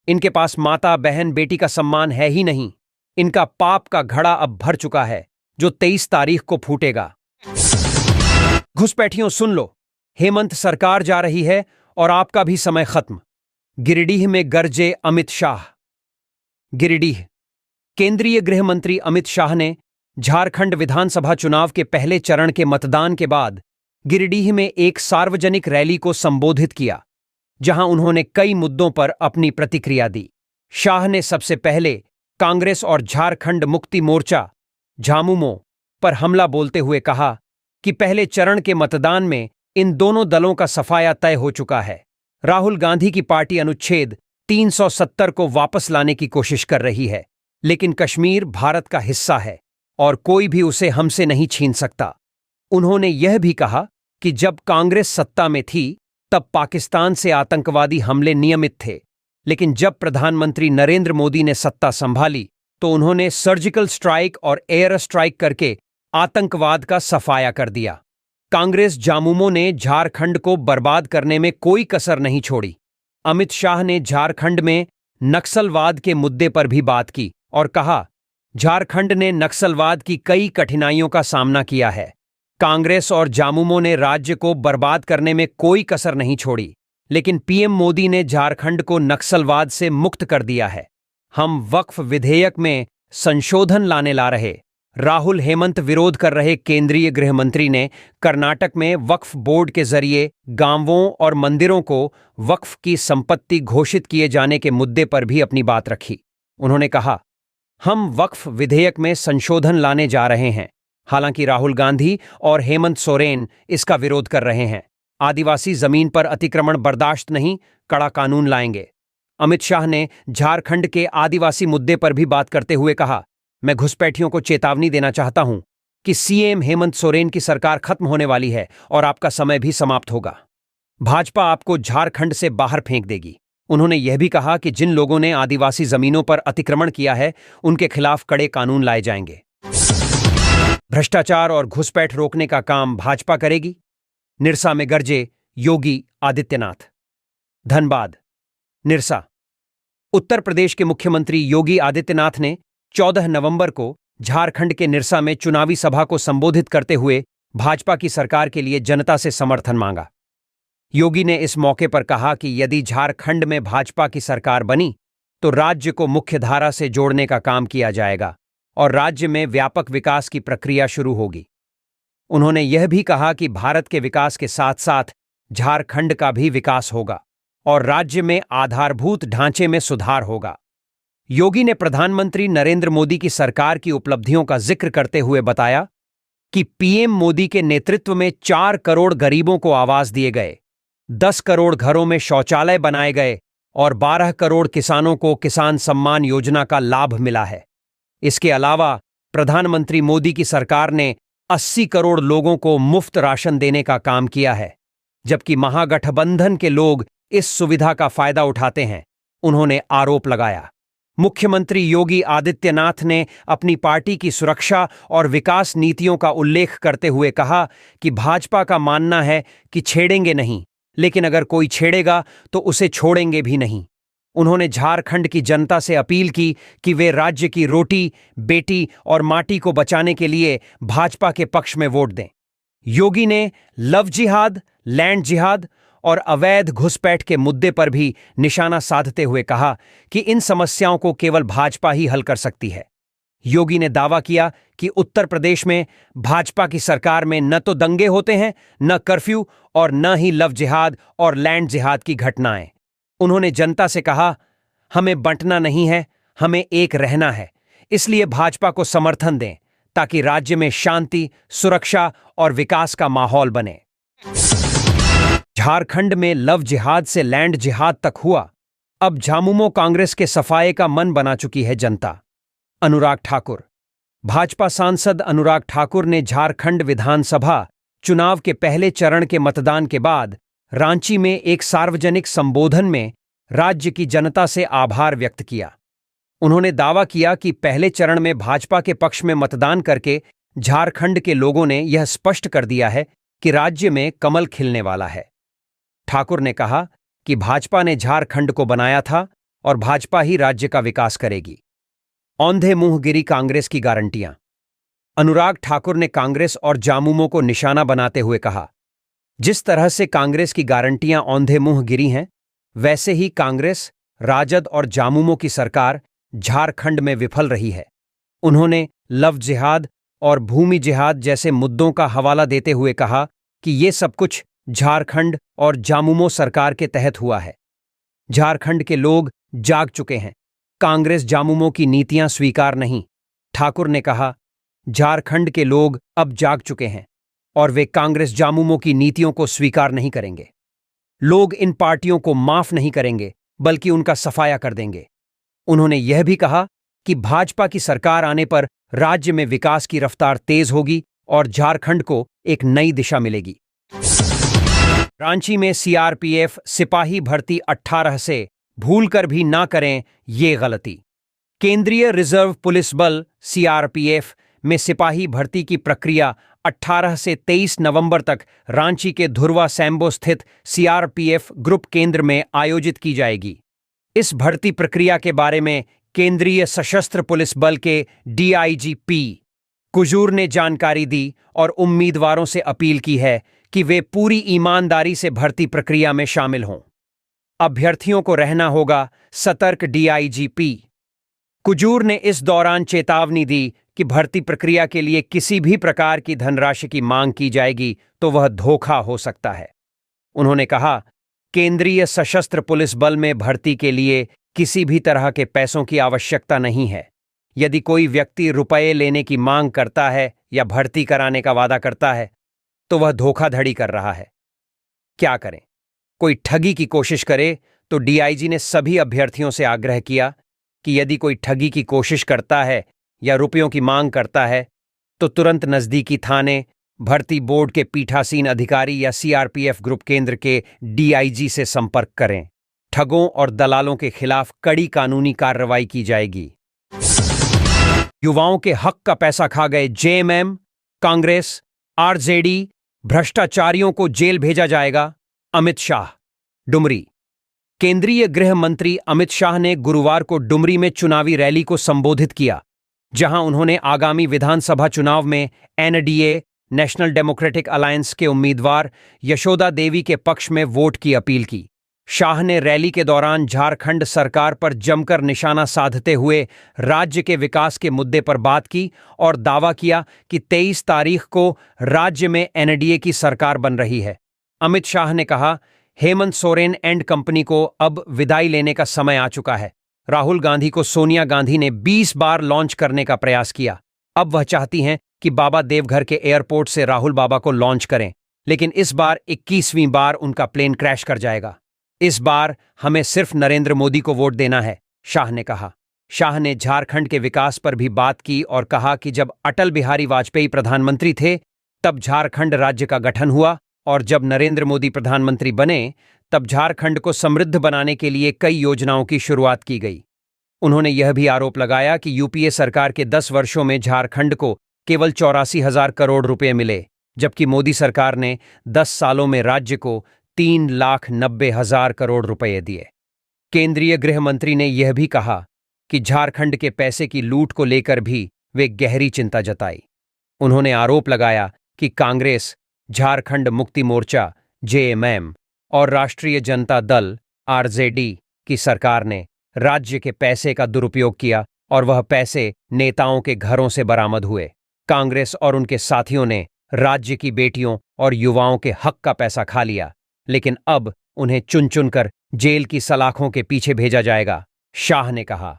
इनके पास माता बहन बेटी का सम्मान है ही नहीं। इनका पाप का घड़ा अब भर चुका है जो 23 तारीख को फूटेगा। घुसपैठियों सुन लो, हेमंत सरकार जा रही है और आपका भी समय खत्म। गिरिडीह में गरजे अमित शाह। गिरिडीह। केंद्रीय गृह मंत्री अमित शाह ने झारखंड विधानसभा चुनाव के पहले चरण के मतदान के बाद गिरिडीह में एक सार्वजनिक रैली को संबोधित किया, जहां उन्होंने कई मुद्दों पर अपनी प्रतिक्रिया दी। शाह ने सबसे पहले कांग्रेस और झारखंड मुक्ति मोर्चा झामुमो पर हमला बोलते हुए कहा कि पहले चरण के मतदान में इन दोनों दलों का सफाया तय हो चुका है। राहुल गांधी की पार्टी अनुच्छेद 370 को वापस लाने की कोशिश कर रही है, लेकिन कश्मीर भारत का हिस्सा है और कोई भी उसे हमसे नहीं छीन सकता। उन्होंने यह भी कहा कि जब कांग्रेस सत्ता में थी तब पाकिस्तान से आतंकवादी हमले नियमित थे, लेकिन जब प्रधानमंत्री नरेंद्र मोदी ने सत्ता संभाली तो उन्होंने सर्जिकल स्ट्राइक और एयर स्ट्राइक करके आतंकवाद का सफाया कर दिया। कांग्रेस जामुमो ने झारखंड को बर्बाद करने में कोई कसर नहीं छोड़ी। अमित शाह ने झारखंड में नक्सलवाद के मुद्दे पर भी बात की और कहा, झारखंड ने नक्सलवाद की कई कठिनाइयों का सामना किया है। कांग्रेस और जामुमो ने राज्य को बर्बाद करने में कोई कसर नहीं छोड़ी, लेकिन पीएम मोदी ने झारखंड को नक्सलवाद से मुक्त कर दिया है। हम वक्फ विधेयक में संशोधन लाने ला रहे। राहुल हेमंत विरोध कर रहे केंद्रीय गृह मंत्री ने कर्नाटक में वक्फ बोर्ड के जरिए गांवों और मंदिरों को वक्फ की संपत्ति घोषित किए जाने के मुद्दे पर भी अपनी बात रखी। उन्होंने कहा, हम वक्फ विधेयक में संशोधन लाने जा रहे हैं। हालांकि राहुल गांधी और हेमंत सोरेन इसका विरोध कर रहे हैं। आदिवासी जमीन पर अतिक्रमण बर्दाश्त नहीं, कड़ा कानून लाएंगे। अमित शाह ने झारखंड के आदिवासी मुद्दे पर भी बात करते हुए कहा, मैं घुसपैठियों को चेतावनी देना चाहता हूं कि सीएम हेमंत सोरेन की सरकार खत्म होने वाली है और आपका समय भी समाप्त होगा। भाजपा आपको झारखंड से बाहर फेंक देगी। उन्होंने यह भी कहा कि जिन लोगों ने आदिवासी जमीनों पर अतिक्रमण किया है उनके खिलाफ कड़े कानून लाए जाएंगे। भ्रष्टाचार और घुसपैठ रोकने का काम भाजपा करेगी। निरसा में गरजे योगी आदित्यनाथ। धनबाद। निरसा। उत्तर प्रदेश के मुख्यमंत्री योगी आदित्यनाथ ने 14 नवंबर को झारखंड के निरसा में चुनावी सभा को संबोधित करते हुए भाजपा की सरकार के लिए जनता से समर्थन मांगा। योगी ने इस मौके पर कहा कि यदि झारखंड में भाजपा की सरकार बनी तो राज्य को मुख्यधारा से जोड़ने का काम किया जाएगा और राज्य में व्यापक विकास की प्रक्रिया शुरू होगी। उन्होंने यह भी कहा कि भारत के विकास के साथ साथ झारखंड का भी विकास होगा और राज्य में आधारभूत ढांचे में सुधार होगा। योगी ने प्रधानमंत्री नरेंद्र मोदी की सरकार की उपलब्धियों का जिक्र करते हुए बताया कि पीएम मोदी के नेतृत्व में 4 करोड़ गरीबों को आवास दिए गए, 10 करोड़ घरों में शौचालय बनाए गए और 12 करोड़ किसानों को किसान सम्मान योजना का लाभ मिला है। इसके अलावा प्रधानमंत्री मोदी की सरकार ने 80 करोड़ लोगों को मुफ्त राशन देने का काम किया है, जबकि महागठबंधन के लोग इस सुविधा का फायदा उठाते हैं, उन्होंने आरोप लगाया। मुख्यमंत्री योगी आदित्यनाथ ने अपनी पार्टी की सुरक्षा और विकास नीतियों का उल्लेख करते हुए कहा कि भाजपा का मानना है कि छेड़ेंगे नहीं, लेकिन अगर कोई छेड़ेगा तो उसे छोड़ेंगे भी नहीं। उन्होंने झारखंड की जनता से अपील की कि वे राज्य की रोटी, बेटी और माटी को बचाने के लिए भाजपा के पक्ष में वोट दें। योगी ने लव जिहाद, लैंड जिहाद और अवैध घुसपैठ के मुद्दे पर भी निशाना साधते हुए कहा कि इन समस्याओं को केवल भाजपा ही हल कर सकती है। योगी ने दावा किया कि उत्तर प्रदेश में भाजपा की सरकार में न तो दंगे होते हैं, न कर्फ्यू और न ही लव जिहाद और लैंड जिहाद की घटनाएं। उन्होंने जनता से कहा, हमें बंटना नहीं है, हमें एक रहना है, इसलिए भाजपा को समर्थन दें ताकि राज्य में शांति, सुरक्षा और विकास का माहौल बने। झारखंड में लव जिहाद से लैंड जिहाद तक हुआ, अब झामुमो कांग्रेस के सफाये का मन बना चुकी है जनता। अनुराग ठाकुर। भाजपा सांसद अनुराग ठाकुर ने झारखंड विधानसभा चुनाव के पहले चरण के मतदान के बाद रांची में एक सार्वजनिक संबोधन में राज्य की जनता से आभार व्यक्त किया। उन्होंने दावा किया कि पहले चरण में भाजपा के पक्ष में मतदान करके झारखंड के लोगों ने यह स्पष्ट कर दिया है कि राज्य में कमल खिलने वाला है। ठाकुर ने कहा कि भाजपा ने झारखंड को बनाया था और भाजपा ही राज्य का विकास करेगी। औंधे मुंह गिरी कांग्रेस की गारंटियां। अनुराग ठाकुर ने कांग्रेस और झामुमो को निशाना बनाते हुए कहा, जिस तरह से कांग्रेस की गारंटियां औंधे मुंह गिरी हैं, वैसे ही कांग्रेस, राजद और झामुमो की सरकार झारखंड में विफल रही है। उन्होंने लव जिहाद और भूमि जिहाद जैसे मुद्दों का हवाला देते हुए कहा कि ये सब कुछ झारखंड और झामुमो सरकार के तहत हुआ है। झारखंड के लोग जाग चुके हैं, कांग्रेस झामुमो की नीतियां स्वीकार नहीं। ठाकुर ने कहा, झारखंड के लोग अब जाग चुके हैं और वे कांग्रेस झामुमो की नीतियों को स्वीकार नहीं करेंगे। लोग इन पार्टियों को माफ नहीं करेंगे, बल्कि उनका सफाया कर देंगे। उन्होंने यह भी कहा कि भाजपा की सरकार आने पर राज्य में विकास की रफ्तार तेज होगी और झारखंड को एक नई दिशा मिलेगी। रांची में सीआरपीएफ सिपाही भर्ती 18 से भूलकर भी ना करें ये गलती। केंद्रीय रिजर्व पुलिस बल सीआरपीएफ में सिपाही भर्ती की प्रक्रिया 18 से 23 नवंबर तक रांची के धुर्वा सैम्बो स्थित सीआरपीएफ ग्रुप केंद्र में आयोजित की जाएगी। इस भर्ती प्रक्रिया के बारे में केंद्रीय सशस्त्र पुलिस बल के डीआईजी पी कुजूर ने जानकारी दी और उम्मीदवारों से अपील की है कि वे पूरी ईमानदारी से भर्ती प्रक्रिया में शामिल हों। अभ्यर्थियों को रहना होगा सतर्क। डीआईजीपी कुजूर ने इस दौरान चेतावनी दी कि भर्ती प्रक्रिया के लिए किसी भी प्रकार की धनराशि की मांग की जाएगी तो वह धोखा हो सकता है। उन्होंने कहा, केंद्रीय सशस्त्र पुलिस बल में भर्ती के लिए किसी भी तरह के पैसों की आवश्यकता नहीं है। यदि कोई व्यक्ति रुपये लेने की मांग करता है या भर्ती कराने का वादा करता है तो वह धोखाधड़ी कर रहा है। क्या करें? कोई ठगी की कोशिश करे तो डीआईजी ने सभी अभ्यर्थियों से आग्रह किया कि यदि कोई ठगी की कोशिश करता है या रुपयों की मांग करता है तो तुरंत नजदीकी थाने, भर्ती बोर्ड के पीठासीन अधिकारी या सीआरपीएफ ग्रुप केंद्र के डीआईजी से संपर्क करें। ठगों और दलालों के खिलाफ कड़ी कानूनी कार्रवाई की जाएगी। युवाओं के हक का पैसा खा गए जेएमएम, कांग्रेस, आरजेडी, भ्रष्टाचारियों को जेल भेजा जाएगा। अमित शाह। डुमरी। केंद्रीय गृह मंत्री अमित शाह ने गुरुवार को डुमरी में चुनावी रैली को संबोधित किया, जहां उन्होंने आगामी विधानसभा चुनाव में एनडीए नेशनल डेमोक्रेटिक अलायंस के उम्मीदवार यशोदा देवी के पक्ष में वोट की अपील की। शाह ने रैली के दौरान झारखंड सरकार पर जमकर निशाना साधते हुए राज्य के विकास के मुद्दे पर बात की और दावा किया कि 23 तारीख को राज्य में एनडीए की सरकार बन रही है। अमित शाह ने कहा, हेमंत सोरेन एंड कंपनी को अब विदाई लेने का समय आ चुका है। राहुल गांधी को सोनिया गांधी ने 20 बार लॉन्च करने का प्रयास किया। अब वह चाहती हैं कि बाबा देवघर के एयरपोर्ट से राहुल बाबा को लॉन्च करें, लेकिन इस बार 21वीं बार उनका प्लेन क्रैश कर जाएगा। इस बार हमें सिर्फ नरेंद्र मोदी को वोट देना है, शाह ने कहा। शाह ने झारखंड के विकास पर भी बात की और कहा कि जब अटल बिहारी वाजपेयी प्रधानमंत्री थे तब झारखंड राज्य का गठन हुआ और जब नरेंद्र मोदी प्रधानमंत्री बने तब झारखंड को समृद्ध बनाने के लिए कई योजनाओं की शुरुआत की गई। उन्होंने यह भी आरोप लगाया कि यूपीए सरकार के 10 वर्षों में झारखंड को केवल 84,000 करोड़ रुपए मिले, जबकि मोदी सरकार ने 10 सालों में राज्य को 3,90,000 करोड़ रुपए दिए। केंद्रीय गृह मंत्री ने यह भी कहा कि झारखंड के पैसे की लूट को लेकर भी वे गहरी चिंता जताई। उन्होंने आरोप लगाया कि कांग्रेस, झारखंड मुक्ति मोर्चा जेएमएम और राष्ट्रीय जनता दल आरजेडी की सरकार ने राज्य के पैसे का दुरुपयोग किया और वह पैसे नेताओं के घरों से बरामद हुए। कांग्रेस और उनके साथियों ने राज्य की बेटियों और युवाओं के हक का पैसा खा लिया, लेकिन अब उन्हें चुन चुनकर जेल की सलाखों के पीछे भेजा जाएगा, शाह ने कहा।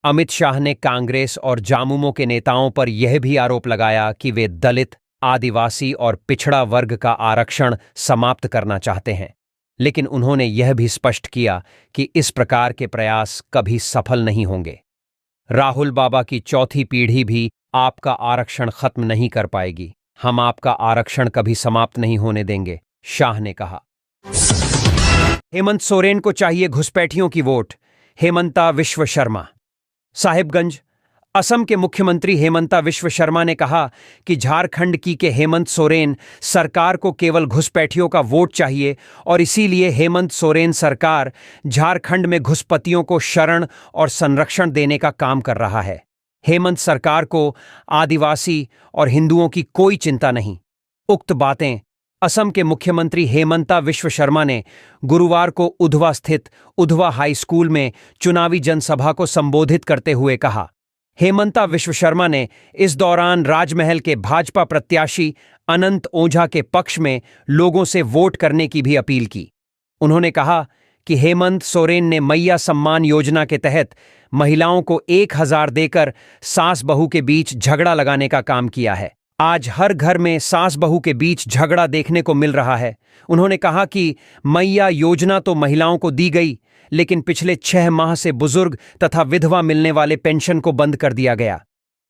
अमित शाह ने कांग्रेस और जामुमो के नेताओं पर यह भी आरोप लगाया कि वे दलित, आदिवासी और पिछड़ा वर्ग का आरक्षण समाप्त करना चाहते हैं, लेकिन उन्होंने यह भी स्पष्ट किया कि इस प्रकार के प्रयास कभी सफल नहीं होंगे। राहुल बाबा की चौथी पीढ़ी भी आपका आरक्षण खत्म नहीं कर पाएगी। हम आपका आरक्षण कभी समाप्त नहीं होने देंगे, शाह ने कहा। हेमंत सोरेन को चाहिए घुसपैठियों की वोट, हेमंता विश्व शर्मा। साहिबगंज, असम के मुख्यमंत्री हेमंता विश्व शर्मा ने कहा कि झारखंड की के हेमंत सोरेन सरकार को केवल घुसपैठियों का वोट चाहिए और इसीलिए हेमंत सोरेन सरकार झारखंड में घुसपैठियों को शरण और संरक्षण देने का काम कर रहा है। हेमंत सरकार को आदिवासी और हिंदुओं की कोई चिंता नहीं। उक्त बातें असम के मुख्यमंत्री हेमंता विश्व शर्मा ने गुरुवार को उधवा स्थित उधवा हाई स्कूल में चुनावी जनसभा को संबोधित करते हुए कहा। हेमंता विश्व शर्मा ने इस दौरान राजमहल के भाजपा प्रत्याशी अनंत ओझा के पक्ष में लोगों से वोट करने की भी अपील की। उन्होंने कहा कि हेमंत सोरेन ने मैया सम्मान योजना के तहत महिलाओं को 1000 देकर सास बहू के बीच झगड़ा लगाने का काम किया है। आज हर घर में सास बहू के बीच झगड़ा देखने को मिल रहा है। उन्होंने कहा कि मैया योजना तो महिलाओं को दी गई, लेकिन पिछले 6 माह से बुजुर्ग तथा विधवा मिलने वाले पेंशन को बंद कर दिया गया,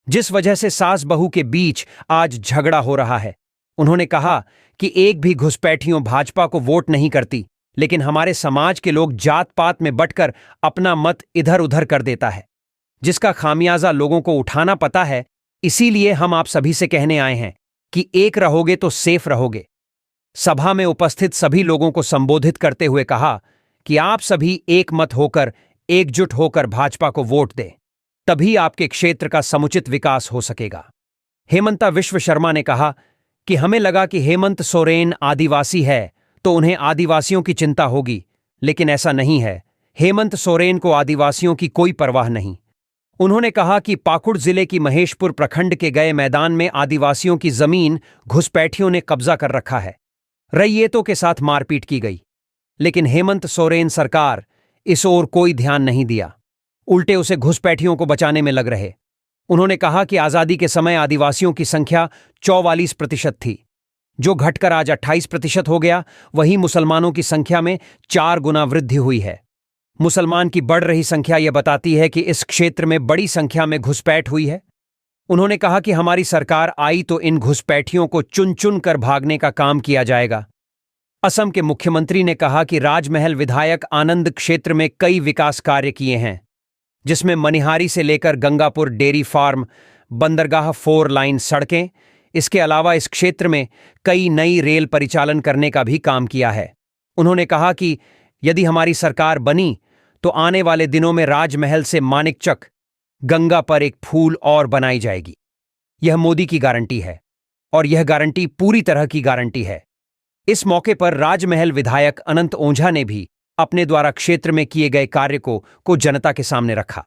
जिस वजह से सास बहू के बीच आज झगड़ा हो रहा है। उन्होंने कहा कि एक भी घुसपैठियों भाजपा को वोट नहीं करती, लेकिन हमारे समाज के लोग जात पात में बंटकर अपना मत इधर उधर कर देता है, जिसका खामियाजा लोगों को उठाना पता है। इसीलिए हम आप सभी से कहने आए हैं कि एक रहोगे तो सेफ रहोगे। सभा में उपस्थित सभी लोगों को संबोधित करते हुए कहा कि आप सभी एक मत होकर, एकजुट होकर भाजपा को वोट दें, तभी आपके क्षेत्र का समुचित विकास हो सकेगा। हेमंता विश्व शर्मा ने कहा कि हमें लगा कि हेमंत सोरेन आदिवासी है तो उन्हें आदिवासियों की चिंता होगी, लेकिन ऐसा नहीं है। हेमंत सोरेन को आदिवासियों की कोई परवाह नहीं। उन्होंने कहा कि पाकुड़ जिले की महेशपुर प्रखंड के गए मैदान में आदिवासियों की जमीन घुसपैठियों ने कब्जा कर रखा है। रैयतों के साथ मारपीट की गई, लेकिन हेमंत सोरेन सरकार इस ओर कोई ध्यान नहीं दिया, उल्टे उसे घुसपैठियों को बचाने में लग रहे। उन्होंने कहा कि आजादी के समय आदिवासियों की संख्या 44% थी, जो घटकर आज 28% हो गया। वहीं मुसलमानों की संख्या में 4 गुना वृद्धि हुई है। मुसलमान की बढ़ रही संख्या यह बताती है कि इस क्षेत्र में बड़ी संख्या में घुसपैठ हुई है। उन्होंने कहा कि हमारी सरकार आई तो इन घुसपैठियों को चुन चुन कर भागने का काम किया जाएगा। असम के मुख्यमंत्री ने कहा कि राजमहल विधायक आनंद क्षेत्र में कई विकास कार्य किए हैं, जिसमें मनिहारी से लेकर गंगापुर डेयरी फार्म, बंदरगाह 4 लाइन सड़कें। इसके अलावा इस क्षेत्र में कई नई रेल परिचालन करने का भी काम किया है। उन्होंने कहा कि यदि हमारी सरकार बनी तो आने वाले दिनों में राजमहल से मानिकचक गंगा पर एक फूल और बनाई जाएगी। यह मोदी की गारंटी है और यह गारंटी पूरी तरह की गारंटी है। इस मौके पर राजमहल विधायक अनंत ओझा ने भी अपने द्वारा क्षेत्र में किए गए कार्य को जनता के सामने रखा।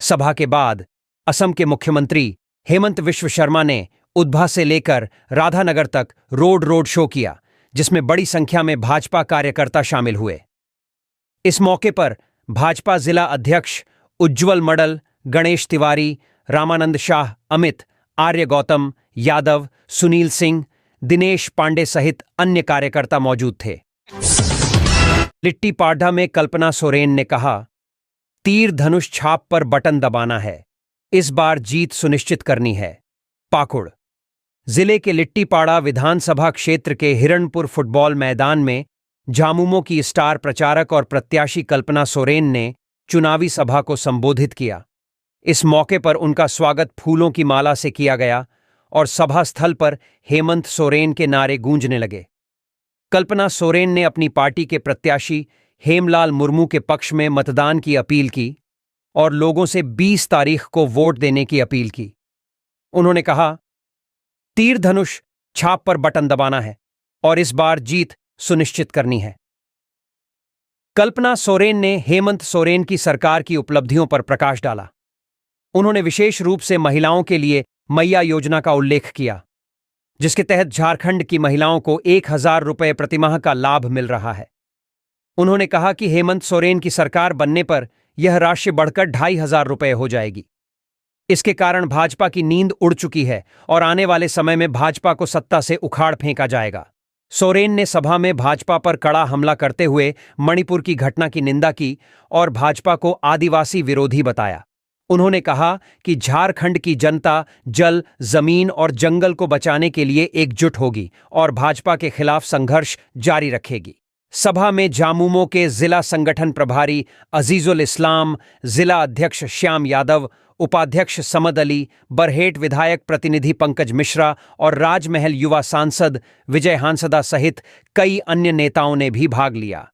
सभा के बाद असम के मुख्यमंत्री हेमंत विश्व शर्मा ने उधवा से लेकर राधानगर तक रोड शो किया, जिसमें बड़ी संख्या में भाजपा कार्यकर्ता शामिल हुए। इस मौके पर भाजपा जिला अध्यक्ष उज्ज्वल मडल, गणेश तिवारी, रामानंद शाह, अमित, आर्य गौतम यादव, सुनील सिंह, दिनेश पांडे सहित अन्य कार्यकर्ता मौजूद थे। लिट्टीपाड़ा में कल्पना सोरेन ने कहा, तीर धनुष छाप पर बटन दबाना है, इस बार जीत सुनिश्चित करनी है। पाकुड़ जिले के लिट्टीपाड़ा विधानसभा क्षेत्र के हिरणपुर फुटबॉल मैदान में झामुमो की स्टार प्रचारक और प्रत्याशी कल्पना सोरेन ने चुनावी सभा को संबोधित किया। इस मौके पर उनका स्वागत फूलों की माला से किया गया और सभा स्थल पर हेमंत सोरेन के नारे गूंजने लगे। कल्पना सोरेन ने अपनी पार्टी के प्रत्याशी हेमलाल मुर्मू के पक्ष में मतदान की अपील की और लोगों से 20 तारीख को वोट देने की अपील की। उन्होंने कहा, तीर धनुष छाप पर बटन दबाना है और इस बार जीत सुनिश्चित करनी है। कल्पना सोरेन ने हेमंत सोरेन की सरकार की उपलब्धियों पर प्रकाश डाला। उन्होंने विशेष रूप से महिलाओं के लिए मैया योजना का उल्लेख किया, जिसके तहत झारखंड की महिलाओं को 1,000 रुपये प्रतिमाह का लाभ मिल रहा है। उन्होंने कहा कि हेमंत सोरेन की सरकार बनने पर यह राशि बढ़कर 2,500 रुपये हो जाएगी। इसके कारण भाजपा की नींद उड़ चुकी है और आने वाले समय में भाजपा को सत्ता से उखाड़ फेंका जाएगा। सोरेन ने सभा में भाजपा पर कड़ा हमला करते हुए मणिपुर की घटना की निंदा की और भाजपा को आदिवासी विरोधी बताया। उन्होंने कहा कि झारखंड की जनता जल, जमीन और जंगल को बचाने के लिए एकजुट होगी और भाजपा के खिलाफ संघर्ष जारी रखेगी। सभा में जामुमो के जिला संगठन प्रभारी अजीजुल इस्लाम, जिला अध्यक्ष श्याम यादव, उपाध्यक्ष समद अली, बरहेट विधायक प्रतिनिधि पंकज मिश्रा और राजमहल युवा सांसद विजय हांसदा सहित कई अन्य नेताओं ने भी भाग लिया।